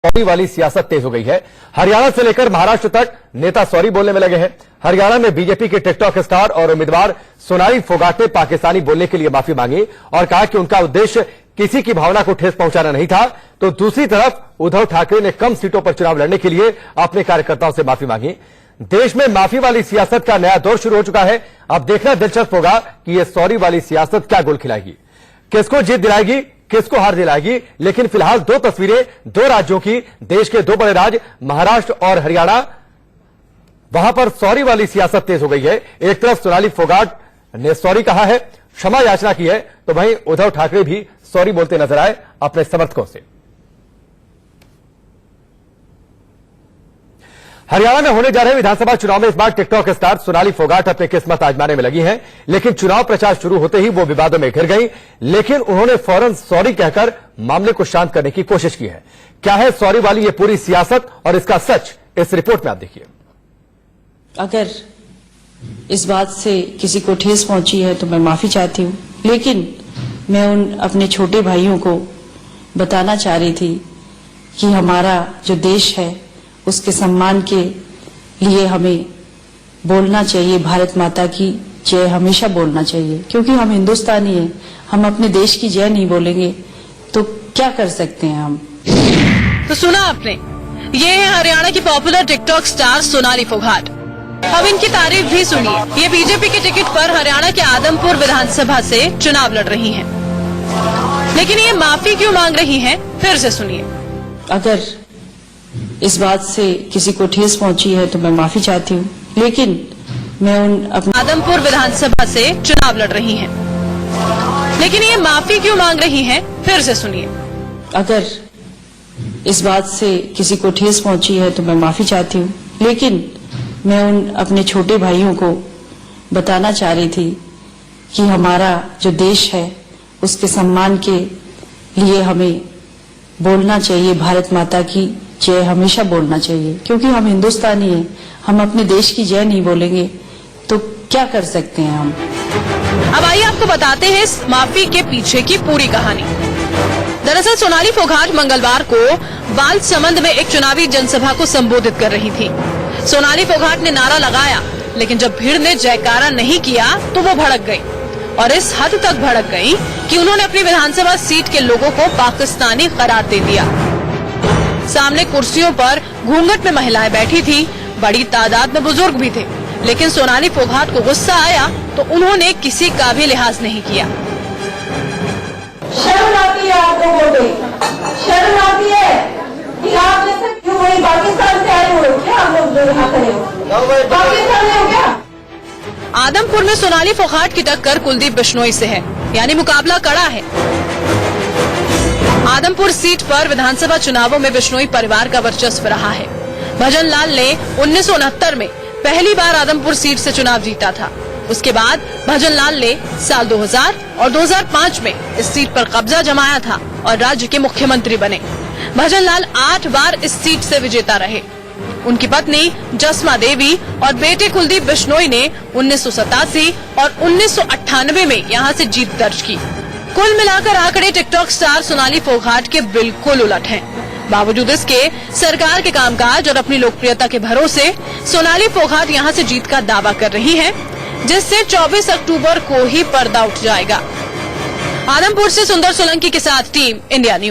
Sorry वाली सियासत तेज हो गई है। हरियाणा से लेकर महाराष्ट्र तक नेता सॉरी बोलने में लगे हैं। हरियाणा में बीजेपी के टिकटॉक स्टार और उम्मीदवार सोनाली फोगाट ने पाकिस्तानी बोलने के लिए माफी मांगी और कहा कि उनका उद्देश्य किसी की भावना को ठेस पहुंचाना नहीं था। तो दूसरी तरफ उद्धव ठाकरे ने कम सीटों पर चुनाव लड़ने के लिए अपने कार्यकर्ताओं से माफी मांगी। देश में माफी वाली सियासत का नया दौर शुरू हो चुका है। अब देखना दिलचस्प होगा कि यह सॉरी वाली सियासत क्या गोल खिलाएगी, किसको जीत दिलाएगी, किसको हार दिलाएगी। लेकिन फिलहाल दो तस्वीरें दो राज्यों की, देश के दो बड़े राज्य महाराष्ट्र और हरियाणा, वहां पर सॉरी वाली सियासत तेज हो गई है। एक तरफ सोनाली फोगाट ने सॉरी कहा है, क्षमा याचना की है, तो वहीं उद्धव ठाकरे भी सॉरी बोलते नजर आए अपने समर्थकों से। हरियाणा में होने जा रहे विधानसभा चुनाव में इस बार टिकटॉक स्टार सोनाली फोगाट अपनी किस्मत आजमाने में लगी हैं। लेकिन चुनाव प्रचार शुरू होते ही वो विवादों में घिर गई, लेकिन उन्होंने फौरन सॉरी कहकर मामले को शांत करने की कोशिश की है। क्या है सॉरी वाली ये पूरी सियासत और इसका सच, इस रिपोर्ट में आप देखिए। अगर इस बात से किसी को ठेस पहुंची है तो मैं माफी चाहती हूँ, लेकिन मैं उन अपने छोटे भाइयों को बताना चाह रही थी कि हमारा जो देश है उसके सम्मान के लिए हमें बोलना चाहिए, भारत माता की जय हमेशा बोलना चाहिए, क्योंकि हम हिंदुस्तानी हैं। हम अपने देश की जय नहीं बोलेंगे तो क्या कर सकते हैं हम। तो सुना आपने, ये है हरियाणा की popular TikTok star Sonali Phogat. अब इनकी तारीफ भी सुनिए। ये बीजेपी के टिकट पर हरियाणा के आदमपुर विधानसभा से चुनाव लड़ रही हैं। लेकिन ये माफी क्यों मांग रही हैं, फिर से सुनिए। अगर इस बात से किसी को ठेस पहुंची है तो मैं माफी चाहती हूँ, लेकिन मैं उन अपने आदमपुर विधानसभा से चुनाव लड़ रही हैं। लेकिन ये माफी क्यों मांग रही हैं, फिर से सुनिए। अगर इस बात से किसी को ठेस पहुंची है तो मैं माफी चाहती हूँ, लेकिन मैं उन अपने छोटे भाइयों को बताना चाह रही थी कि हमारा जो देश है उसके सम्मान के लिए हमें बोलना चाहिए, भारत माता की जय हमेशा बोलना चाहिए, क्योंकि हम हिंदुस्तानी हैं। हम अपने देश की जय नहीं बोलेंगे तो क्या कर सकते हैं हम। अब आइए आपको बताते हैं इस माफी के पीछे की पूरी कहानी। दरअसल सोनाली फोगाट मंगलवार को बालसमंद में एक चुनावी जनसभा को संबोधित कर रही थी। सोनाली फोगाट ने नारा लगाया, लेकिन जब भीड़ ने जयकारा नहीं किया तो वो भड़क गई, और इस हद तक भड़क गई कि उन्होंने अपनी विधानसभा सीट के लोगों को पाकिस्तानी करार दे दिया। सामने कुर्सियों पर घूंघट में महिलाएं बैठी थी, बड़ी तादाद में बुजुर्ग भी थे, लेकिन सोनाली फोगाट को गुस्सा आया तो उन्होंने किसी का भी लिहाज नहीं किया। शर्म आती है आपको बोलते, शर्म आती है कि आप जैसे क्यों वही पाकिस्तान से आए हो क्या, आप लोग जो यहाँ खड़े हो पाकिस्तान में हो क्या। आदमपुर में सोनाली फोगाट की टक्कर कुलदीप बिश्नोई से है, यानी मुकाबला कड़ा है। आदमपुर सीट पर विधानसभा चुनावों में बिश्नोई परिवार का वर्चस्व रहा है। भजन लाल ने 1969 में पहली बार आदमपुर सीट से चुनाव जीता था। उसके बाद भजन लाल ने साल 2000 और 2005 में इस सीट पर कब्जा जमाया था और राज्य के मुख्यमंत्री बने। भजन लाल 8 बार इस सीट से विजेता रहे। उनकी पत्नी जसमा देवी और बेटे कुलदीप बिश्नोई ने 1987 और 1998 में यहां से जीत दर्ज की। कुल मिलाकर आंकड़े टिकटॉक स्टार सोनाली फोगाट के बिल्कुल उलट हैं। बावजूद इसके सरकार के कामकाज और अपनी लोकप्रियता के भरोसे सोनाली फोगाट यहां से जीत का दावा कर रही हैं, जिससे 24 अक्टूबर को ही पर्दा उठ जाएगा। आदमपुर से सुंदर सोलंकी के साथ टीम इंडिया न्यूज।